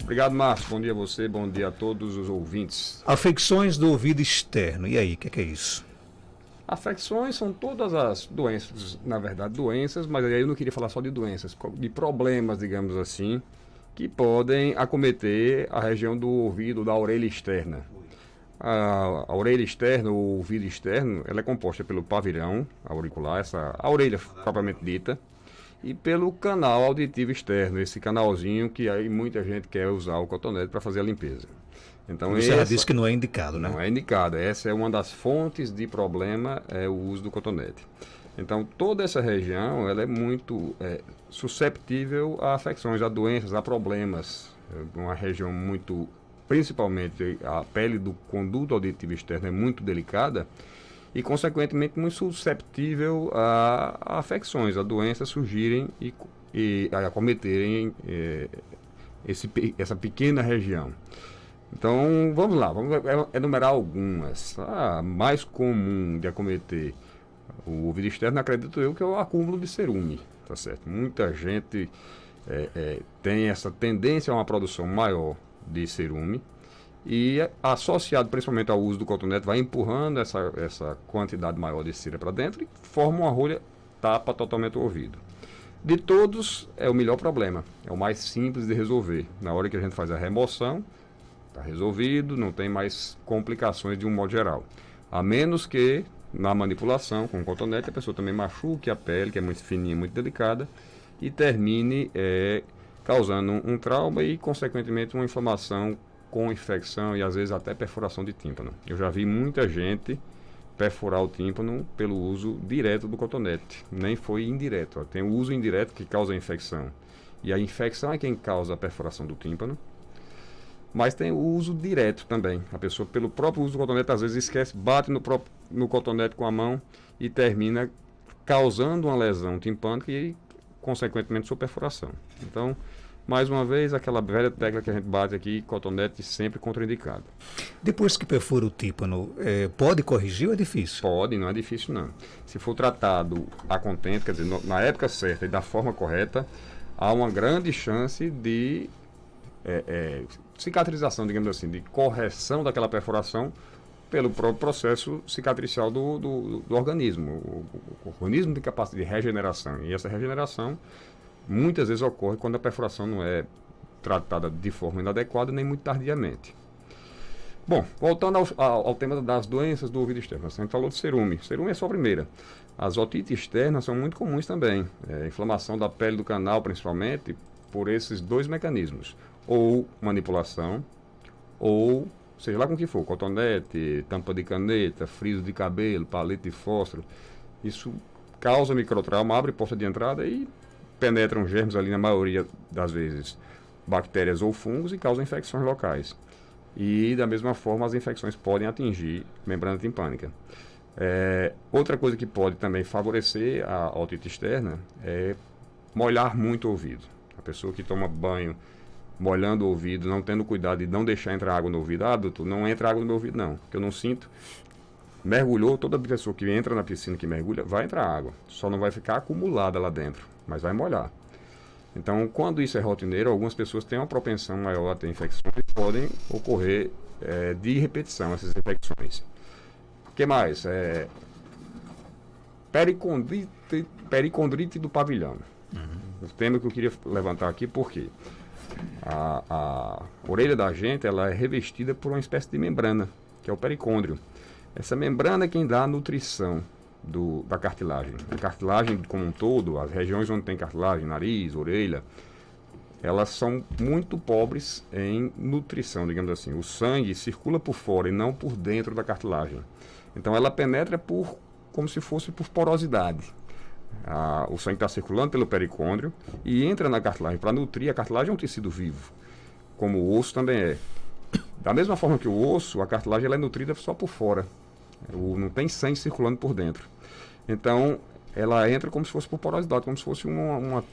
Obrigado, Márcio. Bom dia a você, bom dia a todos os ouvintes. Afecções do ouvido externo. E aí, o que é isso? Afecções são todas as doenças, na verdade, doenças, mas aí eu não queria falar só de doenças, de problemas, digamos assim, que podem acometer a região do ouvido, da orelha externa. A orelha externa, o ouvido externo, ela é composta pelo pavilhão auricular, a orelha propriamente dita, e pelo canal auditivo externo, esse canalzinho que aí muita gente quer usar o cotonete para fazer a limpeza. Então, Você já disse que não é indicado, né? Não é indicado. Essa é uma das fontes de problema, é o uso do cotonete. Então, toda essa região ela é muito susceptível a afecções, a doenças, a problemas. É uma região muito, principalmente a pele do conduto auditivo externo é muito delicada e, consequentemente, muito susceptível a afecções, a doenças surgirem e acometerem essa pequena região. Então, vamos lá, vamos enumerar algumas. A mais comum de acometer o ouvido externo, acredito eu, que é o acúmulo de cerume, tá certo? Muita gente tem essa tendência a uma produção maior de cerume e, associado principalmente ao uso do cotonete, vai empurrando essa quantidade maior de cera para dentro e forma uma rolha, tapa totalmente o ouvido. De todos, é o melhor problema, é o mais simples de resolver. Na hora que a gente faz a remoção, está resolvido, não tem mais complicações de um modo geral. A menos que, na manipulação com o cotonete, a pessoa também machuque a pele, que é muito fininha, muito delicada, e termine causando um trauma e, consequentemente, uma inflamação com infecção e, às vezes, até perfuração de tímpano. Eu já vi muita gente perfurar o tímpano pelo uso direto do cotonete. Nem foi indireto. Ó. Tem o uso indireto que causa a infecção. E a infecção é quem causa a perfuração do tímpano. Mas tem o uso direto também. A pessoa, pelo próprio uso do cotonete, às vezes esquece, bate no cotonete com a mão e termina causando uma lesão timpânica e, consequentemente, sua perfuração. Então, mais uma vez, aquela velha tecla que a gente bate aqui, cotonete sempre contraindicado. Depois que perfura o tímpano, pode corrigir ou é difícil? Pode, não é difícil não. Se for tratado a contento, quer dizer, na época certa e da forma correta, há uma grande chance de cicatrização, digamos assim, de correção daquela perfuração pelo próprio processo cicatricial do organismo. O organismo tem capacidade de regeneração, e essa regeneração muitas vezes ocorre quando a perfuração não é tratada de forma inadequada nem muito tardiamente. Bom, voltando ao tema das doenças do ouvido externo, a gente falou de cerume. Cerume é só a primeira. As otites externas são muito comuns também. Inflamação da pele do canal, principalmente, por esses dois mecanismos. Ou manipulação, ou seja lá com o que for, cotonete, tampa de caneta, friso de cabelo, palito de fósforo. Isso causa microtrauma, abre porta de entrada e penetram germes ali, na maioria das vezes, bactérias ou fungos, e causam infecções locais. E, da mesma forma, as infecções podem atingir membrana timpânica. Outra coisa que pode também favorecer a otite externa é molhar muito o ouvido. A pessoa que toma banho molhando o ouvido, não tendo cuidado de não deixar entrar água no ouvido. Doutor, não entra água no meu ouvido não, porque eu não sinto. Mergulhou, toda pessoa que entra na piscina, que mergulha, vai entrar água. Só não vai ficar acumulada lá dentro, mas vai molhar. Então, quando isso é rotineiro, algumas pessoas têm uma propensão maior a ter infecções e podem ocorrer de repetição essas infecções. O que mais? Pericondrite do pavilhão. O tema que eu queria levantar aqui, por quê? A orelha da gente ela é revestida por uma espécie de membrana, que é o pericôndrio. Essa membrana é quem dá a nutrição da cartilagem. A cartilagem como um todo, as regiões onde tem cartilagem, nariz, orelha, elas são muito pobres em nutrição, digamos assim. O sangue circula por fora e não por dentro da cartilagem. Então ela penetra como se fosse por porosidade. O sangue está circulando pelo pericôndrio e entra na cartilagem para nutrir. A cartilagem é um tecido vivo, como o osso também é. Da mesma forma que o osso, a cartilagem ela é nutrida só por fora. Não tem sangue circulando por dentro. Então, ela entra como se fosse por porosidade, como se fosse uma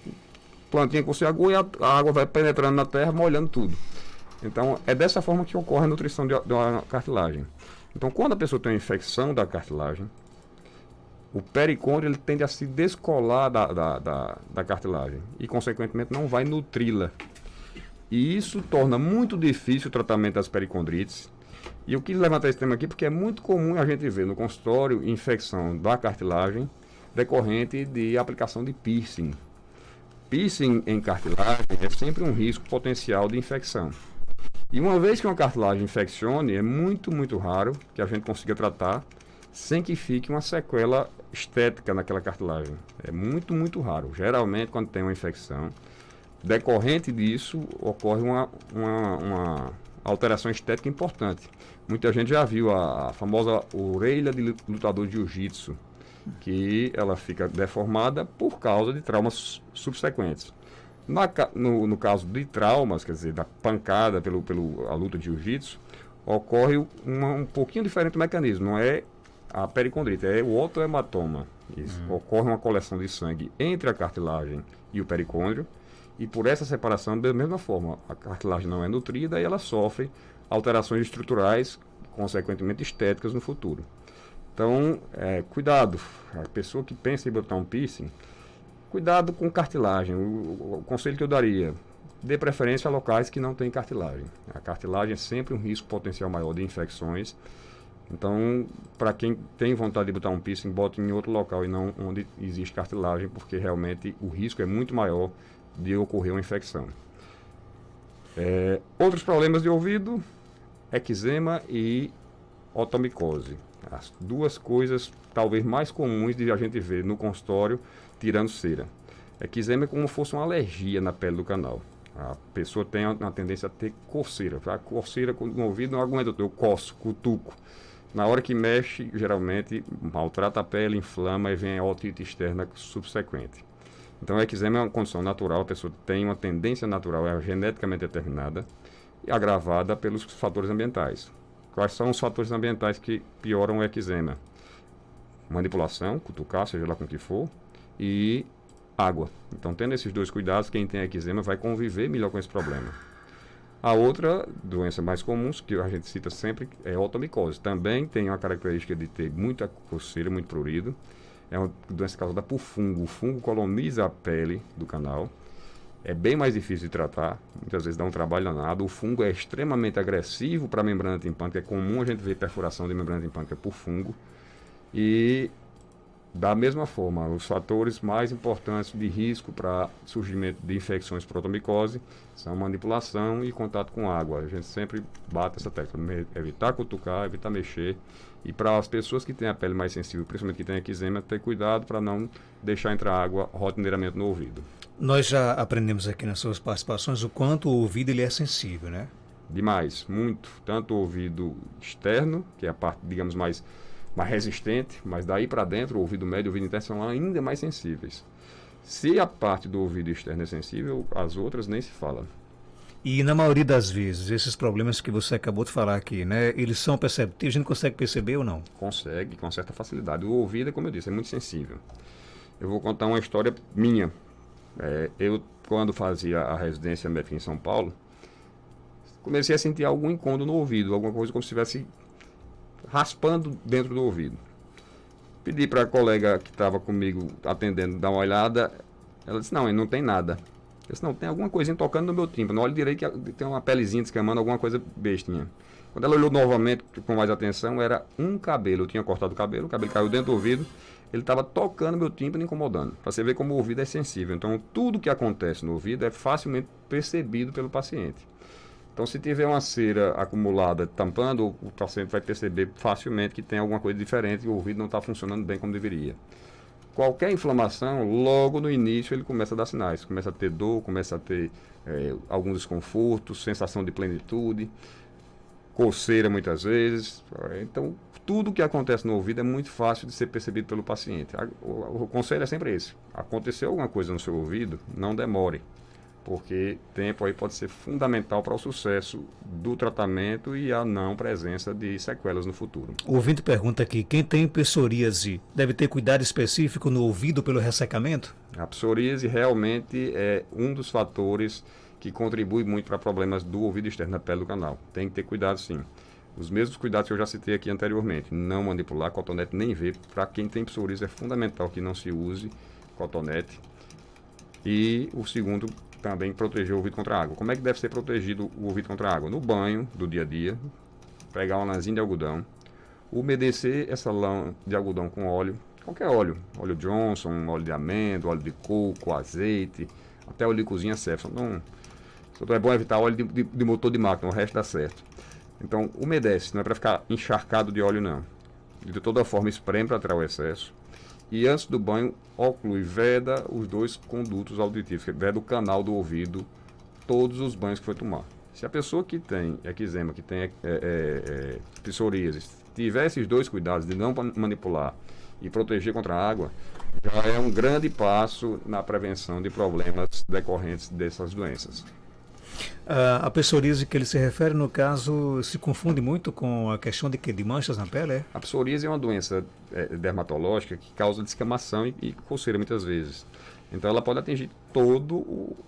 plantinha que você agua e a água vai penetrando na terra, molhando tudo. Então, é dessa forma que ocorre a nutrição da cartilagem. Então, quando a pessoa tem uma infecção da cartilagem, o pericôndrio ele tende a se descolar da cartilagem e, consequentemente, não vai nutri-la. E isso torna muito difícil o tratamento das pericondrites. E eu quis levantar esse tema aqui porque é muito comum a gente ver no consultório infecção da cartilagem decorrente de aplicação de piercing. Piercing em cartilagem é sempre um risco potencial de infecção. E uma vez que uma cartilagem infeccione, é muito, muito raro que a gente consiga tratar sem que fique uma sequela estética naquela cartilagem. É muito, muito raro. Geralmente, quando tem uma infecção, decorrente disso, ocorre uma alteração estética importante. Muita gente já viu a famosa orelha de lutador de jiu-jitsu, que ela fica deformada por causa de traumas subsequentes. No caso de traumas, quer dizer, da pancada pela luta de jiu-jitsu, ocorre um pouquinho diferente o mecanismo. Não é a pericondrite, é o otohematoma. Ocorre uma coleção de sangue entre a cartilagem e o pericôndrio, e por essa separação, da mesma forma, a cartilagem não é nutrida e ela sofre alterações estruturais, consequentemente estéticas no futuro. Então, cuidado, a pessoa que pensa em botar um piercing, cuidado com cartilagem. O conselho que eu daria, dê preferência a locais que não têm cartilagem. A cartilagem é sempre um risco potencial maior de infecções. Então, para quem tem vontade de botar um piercing, bote em outro local e não onde existe cartilagem, porque realmente o risco é muito maior de ocorrer uma infecção. Outros problemas de ouvido, eczema e otomicose. As duas coisas talvez mais comuns de a gente ver no consultório, tirando cera. Eczema é como se fosse uma alergia na pele do canal. A pessoa tem uma tendência a ter coceira. A coceira no ouvido não aguenta, eu coço, cutuco. Na hora que mexe, geralmente maltrata a pele, inflama e vem a otite externa subsequente. Então, o eczema é uma condição natural, a pessoa tem uma tendência natural, é geneticamente determinada e agravada pelos fatores ambientais. Quais são os fatores ambientais que pioram o eczema? Manipulação, cutucar, seja lá com o que for, e água. Então, tendo esses dois cuidados, quem tem eczema vai conviver melhor com esse problema. A outra doença mais comum, que a gente cita sempre, é a otomicose. Também tem uma característica de ter muita coceira, muito prurido. É uma doença causada por fungo. O fungo coloniza a pele do canal. É bem mais difícil de tratar, muitas vezes dá um trabalho danado. O fungo é extremamente agressivo para a membrana timpânica. É comum a gente ver perfuração de membrana timpânica por fungo. E, da mesma forma, os fatores mais importantes de risco para surgimento de infecções por otomicose são manipulação e contato com água. A gente sempre bate essa tecla, evitar cutucar, evitar mexer. E para as pessoas que têm a pele mais sensível, principalmente que têm eczema, ter cuidado para não deixar entrar água rotineiramente no ouvido. Nós já aprendemos aqui nas suas participações o quanto o ouvido ele é sensível, né? Demais, muito. Tanto o ouvido externo, que é a parte, digamos, mais resistente, mas daí para dentro, o ouvido médio e o ouvido interno são ainda mais sensíveis. Se a parte do ouvido externo é sensível, as outras nem se fala. E na maioria das vezes, esses problemas que você acabou de falar aqui, né? Eles são perceptíveis, a gente consegue perceber ou não? Consegue, com certa facilidade. O ouvido, como eu disse, é muito sensível. Eu vou contar uma história minha. Eu, quando fazia a residência médica em São Paulo, comecei a sentir algum incômodo no ouvido, alguma coisa como se estivesse raspando dentro do ouvido. Pedi para a colega que estava comigo atendendo dar uma olhada. Ela disse, não tem nada. Eu disse, não, tem alguma coisinha tocando no meu tímpano. Olha direito que tem uma pelezinha descamando, alguma coisa bestinha. Quando ela olhou novamente com mais atenção, era um cabelo. Eu tinha cortado o cabelo caiu dentro do ouvido. Ele estava tocando meu tímpano e incomodando. Para você ver como o ouvido é sensível. Então, tudo que acontece no ouvido é facilmente percebido pelo paciente. Então, se tiver uma cera acumulada tampando, o paciente vai perceber facilmente que tem alguma coisa diferente e o ouvido não está funcionando bem como deveria. Qualquer inflamação, logo no início ele começa a dar sinais. Começa a ter dor, começa a ter alguns desconfortos, sensação de plenitude, coceira muitas vezes. Então, tudo que acontece no ouvido é muito fácil de ser percebido pelo paciente. O conselho é sempre esse. Aconteceu alguma coisa no seu ouvido, não demore. Porque tempo aí pode ser fundamental para o sucesso do tratamento e a não presença de sequelas no futuro. O ouvinte pergunta aqui, quem tem psoríase deve ter cuidado específico no ouvido pelo ressecamento? A psoríase realmente é um dos fatores que contribui muito para problemas do ouvido externo, na pele do canal. Tem que ter cuidado sim. Os mesmos cuidados que eu já citei aqui anteriormente. Não manipular cotonete nem ver. Para quem tem psoríase é fundamental que não se use cotonete. E o segundo também proteger o ouvido contra a água. Como é que deve ser protegido o ouvido contra a água? No banho do dia a dia, pegar uma lãzinha de algodão, umedecer essa lã de algodão com óleo, qualquer óleo, óleo Johnson, óleo de amêndoa, óleo de coco, azeite, até óleo de cozinha serve. Então é bom evitar óleo de motor de máquina, o resto dá certo. Então umedece, não é para ficar encharcado de óleo não. De toda forma espreme para tirar o excesso. E antes do banho, oclui, veda os dois condutos auditivos, veda o canal do ouvido, todos os banhos que for tomar. Se a pessoa que tem eczema, que tem psoríase, tiver esses dois cuidados de não manipular e proteger contra a água, já é um grande passo na prevenção de problemas decorrentes dessas doenças. A psoríase que ele se refere, no caso, se confunde muito com a questão de manchas na pele, é? A psoríase é uma doença dermatológica que causa descamação e coceira muitas vezes. Então ela pode atingir toda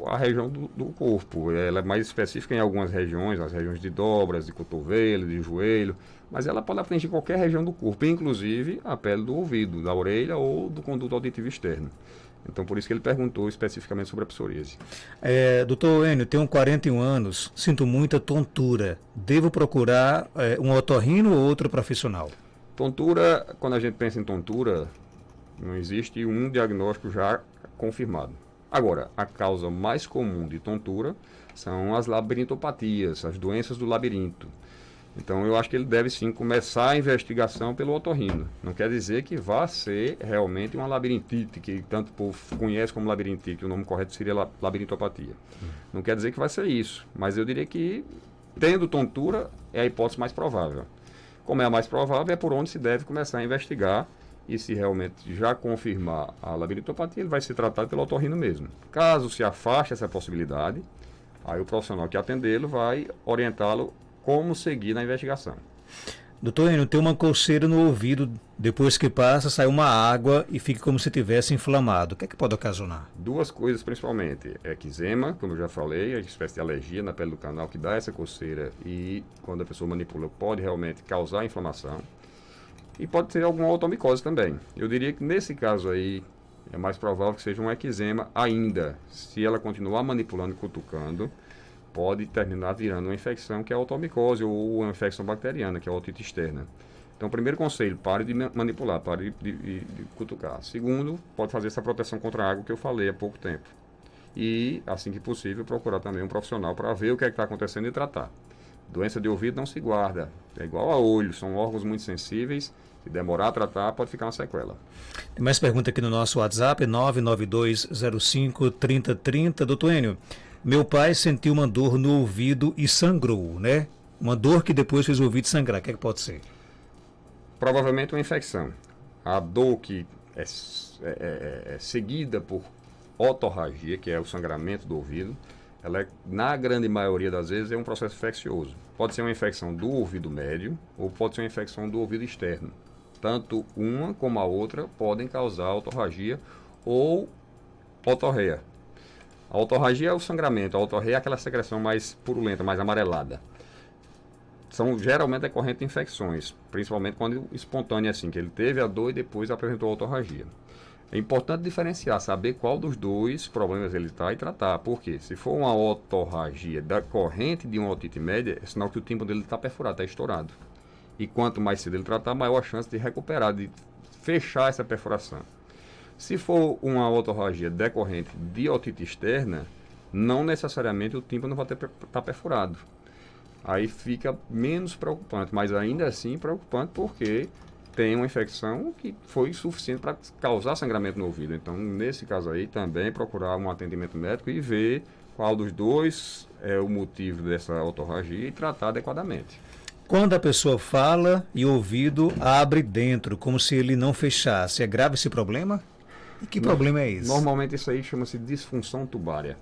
a região do corpo. Ela é mais específica em algumas regiões, as regiões de dobras, de cotovelo, de joelho, mas ela pode atingir qualquer região do corpo, inclusive a pele do ouvido, da orelha ou do conduto auditivo externo. Então, por isso que ele perguntou especificamente sobre a psoríase. Doutor Enio, tenho 41 anos, sinto muita tontura. Devo procurar um otorrino ou outro profissional? Tontura, quando a gente pensa em tontura, não existe um diagnóstico já confirmado. Agora, a causa mais comum de tontura são as labirintopatias, as doenças do labirinto. Então, eu acho que ele deve sim começar a investigação pelo otorrino. Não quer dizer que vá ser realmente uma labirintite, que tanto o povo conhece como labirintite, o nome correto seria labirintopatia. Não quer dizer que vai ser isso, mas eu diria que, tendo tontura, é a hipótese mais provável. Como é a mais provável, é por onde se deve começar a investigar, e se realmente já confirmar a labirintopatia, ele vai ser tratado pelo otorrino mesmo. Caso se afaste essa possibilidade, aí o profissional que atendê-lo vai orientá-lo como seguir na investigação. Doutor Enio, tem uma coceira no ouvido, depois que passa, sai uma água e fica como se tivesse inflamado. O que é que pode ocasionar? Duas coisas principalmente. Eczema, como eu já falei, é uma espécie de alergia na pele do canal que dá essa coceira e quando a pessoa manipula pode realmente causar inflamação. E pode ter alguma automicose também. Eu diria que nesse caso aí é mais provável que seja um eczema ainda. Se ela continuar manipulando e cutucando, pode terminar virando uma infecção que é a automicose ou uma infecção bacteriana, que é a otite externa. Então, primeiro conselho, pare de manipular, pare de cutucar. Segundo, pode fazer essa proteção contra a água que eu falei há pouco tempo. E, assim que possível, procurar também um profissional para ver o que é que está acontecendo e tratar. Doença de ouvido não se guarda, é igual a olho, são órgãos muito sensíveis, se demorar a tratar pode ficar uma sequela. Tem mais pergunta aqui no nosso WhatsApp, 992053030. Doutor Enio, meu pai sentiu uma dor no ouvido e sangrou, né? Uma dor que depois fez o ouvido sangrar. O que é que pode ser? Provavelmente uma infecção. A dor que é seguida por otorragia, que é o sangramento do ouvido, ela na grande maioria das vezes é um processo infeccioso. Pode ser uma infecção do ouvido médio ou pode ser uma infecção do ouvido externo. Tanto uma como a outra podem causar otorragia ou otorreia. A otorragia é o sangramento, a otorreia é aquela secreção mais purulenta, mais amarelada. São geralmente decorrentes de infecções, principalmente quando espontânea assim, que ele teve a dor e depois apresentou a otorragia. É importante diferenciar, saber qual dos dois problemas ele está e tratar. Por quê? Se for uma otorragia decorrente de uma otite média, é sinal que o tímpano dele está perfurado, está estourado. E quanto mais cedo ele tratar, maior a chance de recuperar, de fechar essa perfuração. Se for uma otorragia decorrente de otite externa, não necessariamente o tímpano vai estar perfurado. Aí fica menos preocupante, mas ainda assim preocupante porque tem uma infecção que foi suficiente para causar sangramento no ouvido. Então, nesse caso aí, também procurar um atendimento médico e ver qual dos dois é o motivo dessa otorragia e tratar adequadamente. Quando a pessoa fala e o ouvido abre dentro, como se ele não fechasse, é grave esse problema? E que problema é esse? Normalmente isso aí chama-se disfunção tubária.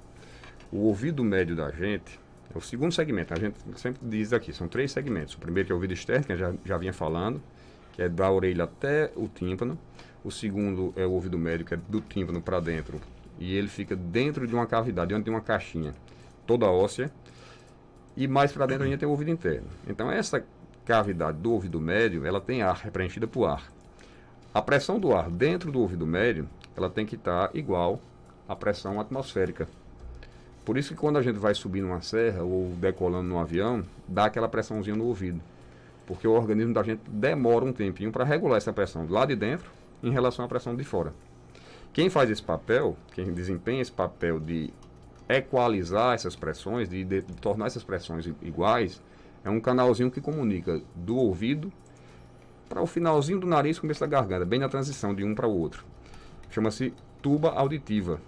O ouvido médio da gente é o segundo segmento. A gente sempre diz aqui, são 3 segmentos. O primeiro que é o ouvido externo, que eu já vinha falando, que é da orelha até o tímpano. O segundo é o ouvido médio, que é do tímpano para dentro. E ele fica dentro de uma cavidade, dentro de uma caixinha toda óssea. E mais para dentro ainda tem o ouvido interno. Então essa cavidade do ouvido médio, ela tem ar, é preenchida por ar. A pressão do ar dentro do ouvido médio, ela tem que estar igual à pressão atmosférica. Por isso que quando a gente vai subir numa serra ou decolando num avião, dá aquela pressãozinha no ouvido. Porque o organismo da gente demora um tempinho para regular essa pressão lá de dentro em relação à pressão de fora. Quem faz esse papel, quem desempenha esse papel de equalizar essas pressões, de tornar essas pressões iguais, é um canalzinho que comunica do ouvido para o finalzinho do nariz, começo da garganta, bem na transição de um para o outro. Chama-se tuba auditiva.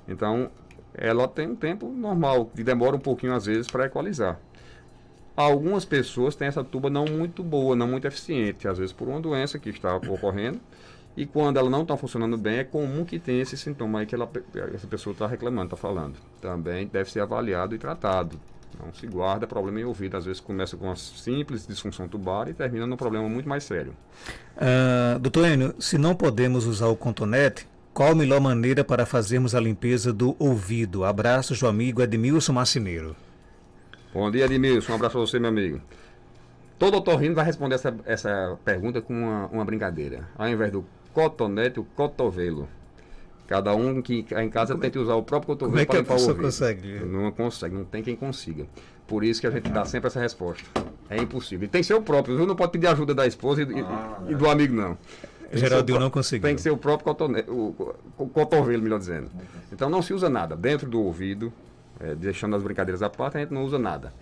Então, ela tem um tempo normal, que demora um pouquinho às vezes para equalizar. Algumas pessoas têm essa tuba não muito boa, não muito eficiente, às vezes por uma doença que está ocorrendo, e quando ela não está funcionando bem, é comum que tenha esse sintoma aí que essa pessoa está reclamando, está falando. Também deve ser avaliado e tratado. Não se guarda problema em ouvido. Às vezes começa com uma simples disfunção tubar e termina num problema muito mais sério. Doutor Enio, se não podemos usar o cotonete, qual a melhor maneira para fazermos a limpeza do ouvido? Abraço, seu amigo Edmilson Marcineiro. Bom dia, Edmilson. Um abraço para você, meu amigo. Todo otorrino vai responder essa pergunta com uma brincadeira. Ao invés do cotonete, o cotovelo. Cada um que em casa tenta usar o próprio cotovelo para limpar o ouvido. Consegue? Não consegue, não tem quem consiga. Por isso que a gente dá sempre essa resposta. É impossível. E tem que ser o próprio, viu? Não pode pedir ajuda da esposa e do amigo, não. Geraldinho não conseguiu. Tem que ser o próprio cotonete, o cotovelo, melhor dizendo. Então não se usa nada. Dentro do ouvido, deixando as brincadeiras à parte, a gente não usa nada.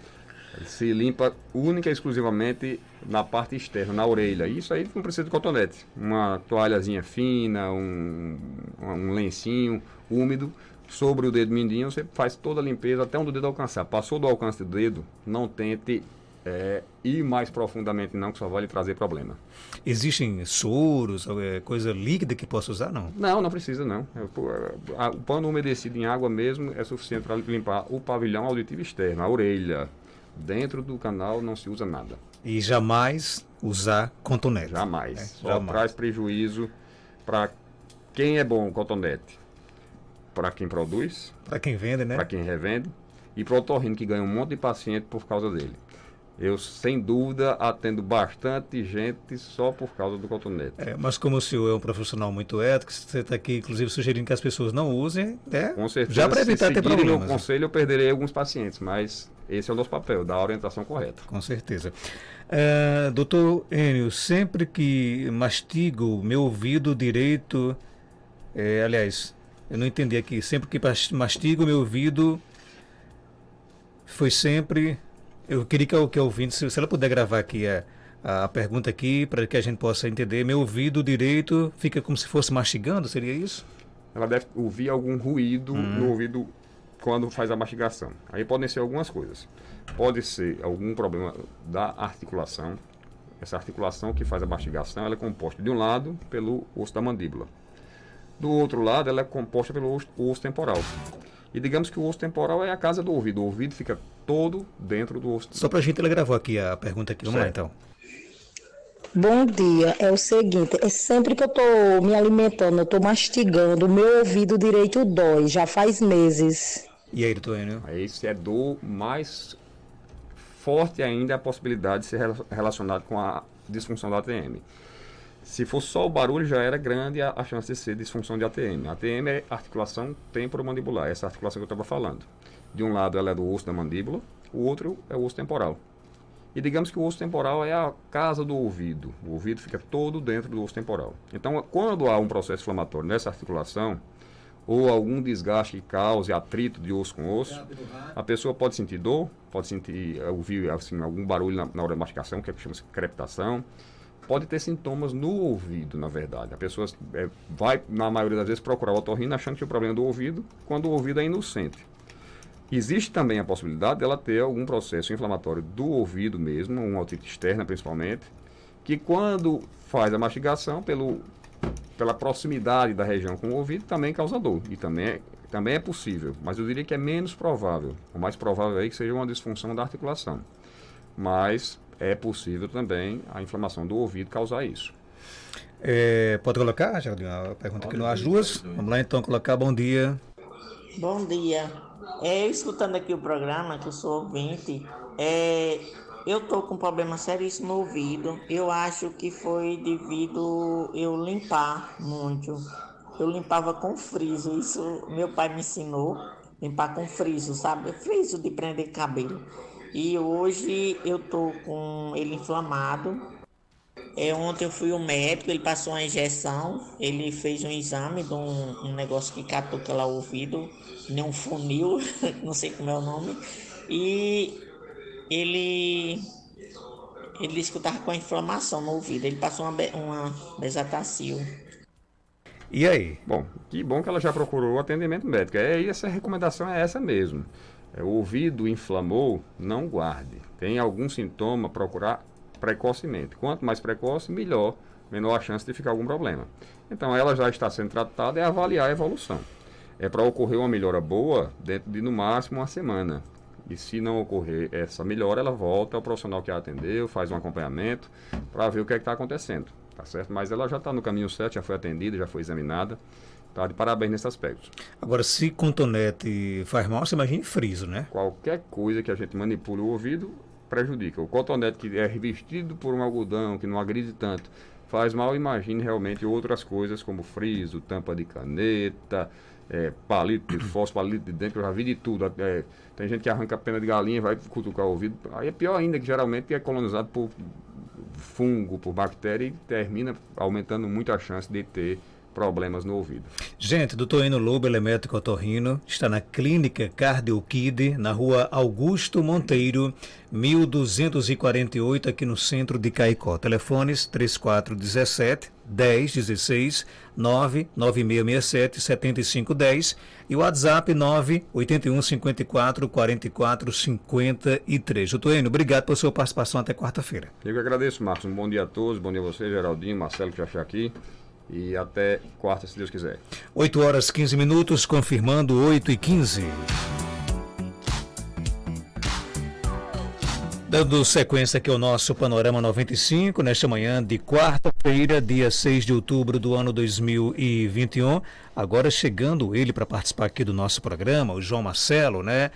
Ele se limpa única e exclusivamente na parte externa, na orelha. Isso aí não precisa de cotonete. Uma toalhazinha fina, um lencinho úmido sobre o dedo mindinho, você faz toda a limpeza até onde o dedo alcançar. Passou do alcance do dedo, não tente ir mais profundamente não, que só vai lhe trazer problema. Existem soros, coisa líquida que possa usar, não? Não precisa não. O pano umedecido em água mesmo é suficiente para limpar o pavilhão auditivo externo, a orelha. Dentro do canal não se usa nada. E jamais usar cotonete. Jamais. Só traz prejuízo para quem é bom o cotonete. Para quem produz. Para quem vende, né? Para quem revende. E para o otorrino que ganha um monte de paciente por causa dele. Eu, sem dúvida, atendo bastante gente só por causa do cotonete. Mas como o senhor é um profissional muito ético, você está aqui, inclusive, sugerindo que as pessoas não usem, Com certeza, já para evitar ter problemas. Se meu conselho, eu perderei alguns pacientes, mas esse é o nosso papel, dar a orientação correta. Com certeza. Doutor Enio, sempre que mastigo meu ouvido direito, aliás, eu não entendi aqui, sempre que mastigo meu ouvido, foi sempre... Eu queria que a ouvinte, se ela puder gravar aqui a pergunta aqui, para que a gente possa entender. Meu ouvido direito fica como se fosse mastigando, seria isso? Ela deve ouvir algum ruído no ouvido quando faz a mastigação. Aí podem ser algumas coisas. Pode ser algum problema da articulação. Essa articulação que faz a mastigação, ela é composta de um lado pelo osso da mandíbula. Do outro lado, ela é composta pelo osso temporal. E digamos que o osso temporal é a casa do ouvido. O ouvido fica todo dentro do osso. Só pra gente, ela gravou aqui a pergunta aqui. Vamos lá, então. Bom dia. É o seguinte, sempre que eu tô me alimentando, eu tô mastigando, o meu ouvido direito dói, já faz meses. E aí, doutor Enio? Aí se é dor, mais forte ainda a possibilidade de ser relacionado com a disfunção da ATM. Se for só o barulho, já era grande a chance de ser disfunção de ATM. A ATM é articulação temporomandibular, essa articulação que eu estava falando. De um lado ela é do osso da mandíbula, o outro é o osso temporal. E digamos que o osso temporal é a casa do ouvido. O ouvido fica todo dentro do osso temporal. Então, quando há um processo inflamatório nessa articulação, ou algum desgaste que cause atrito de osso com osso, a pessoa pode sentir dor, pode ouvir assim, algum barulho na hora da mastigação, que é o que chama-se crepitação. Pode ter sintomas no ouvido, na verdade. A pessoa vai, na maioria das vezes, procurar o otorrino achando que o problema é do ouvido, quando o ouvido é inocente. Existe também a possibilidade dela ter algum processo inflamatório do ouvido mesmo, uma otite externa principalmente, que quando faz a mastigação, pela proximidade da região com o ouvido, também causa dor. E também é possível, mas eu diria que é menos provável. O mais provável é que seja uma disfunção da articulação. Mas é possível também a inflamação do ouvido causar isso. Pode colocar, Geraldinho, a pergunta aqui no As Duas? Vamos lá então colocar bom dia. Bom dia. Eu escutando aqui o programa, que eu sou ouvinte, eu estou com um problema seríssimo no ouvido. Eu acho que foi devido eu limpar muito. Eu limpava com friso, isso meu pai me ensinou. limpar com friso, sabe? Friso de prender cabelo. E hoje eu tô com ele inflamado. Ontem eu fui ao médico, ele passou uma injeção, ele fez um exame de um negócio que catuca lá o ouvido, nem um funil, não sei como é o nome. E ele disse que eu estava com a inflamação no ouvido. Ele passou uma Bezetacil. E aí? Bom, que bom que ela já procurou o atendimento médico. Essa recomendação é essa mesmo. O ouvido inflamou, não guarde. Tem algum sintoma, procurar precocemente. Quanto mais precoce, melhor, menor a chance de ficar algum problema. Então ela já está sendo tratada e avaliar a evolução. Para ocorrer uma melhora boa dentro de no máximo uma semana. E se não ocorrer essa melhora, ela volta ao profissional que a atendeu, faz um acompanhamento para ver o que é que está acontecendo. Tá certo? Mas ela já está no caminho certo, já foi atendida, já foi examinada. Tá de parabéns nesse aspecto. Agora, se cotonete faz mal, você imagina friso, né? Qualquer coisa que a gente manipule o ouvido prejudica. O cotonete que é revestido por um algodão, que não agride tanto, faz mal. Imagine realmente outras coisas como friso, tampa de caneta, palito de fósforo, palito de dente, eu já vi de tudo. Tem gente que arranca a pena de galinha e vai cutucar o ouvido. Aí é pior ainda, que geralmente é colonizado por fungo, por bactéria, e termina aumentando muito a chance de ter problemas no ouvido. Gente, Dr. Enio Lobo, ele é médico otorrino, está na Clínica CardioKid, na rua Augusto Monteiro, 1248, aqui no centro de Caicó. Telefones 3417 1016 99667 7510 e o WhatsApp 981 54 44 53. Doutor Enio, obrigado pela sua participação, até quarta-feira. Eu que agradeço, Marcos. Um bom dia a todos, bom dia a você, Geraldinho, Marcelo, que já está aqui. E até quarta, se Deus quiser. 8h15, confirmando 8h15. Dando sequência aqui ao nosso Panorama 95, nesta manhã de quarta-feira, dia 6 de outubro do ano 2021. Agora chegando ele para participar aqui do nosso programa, o João Marcelo, né?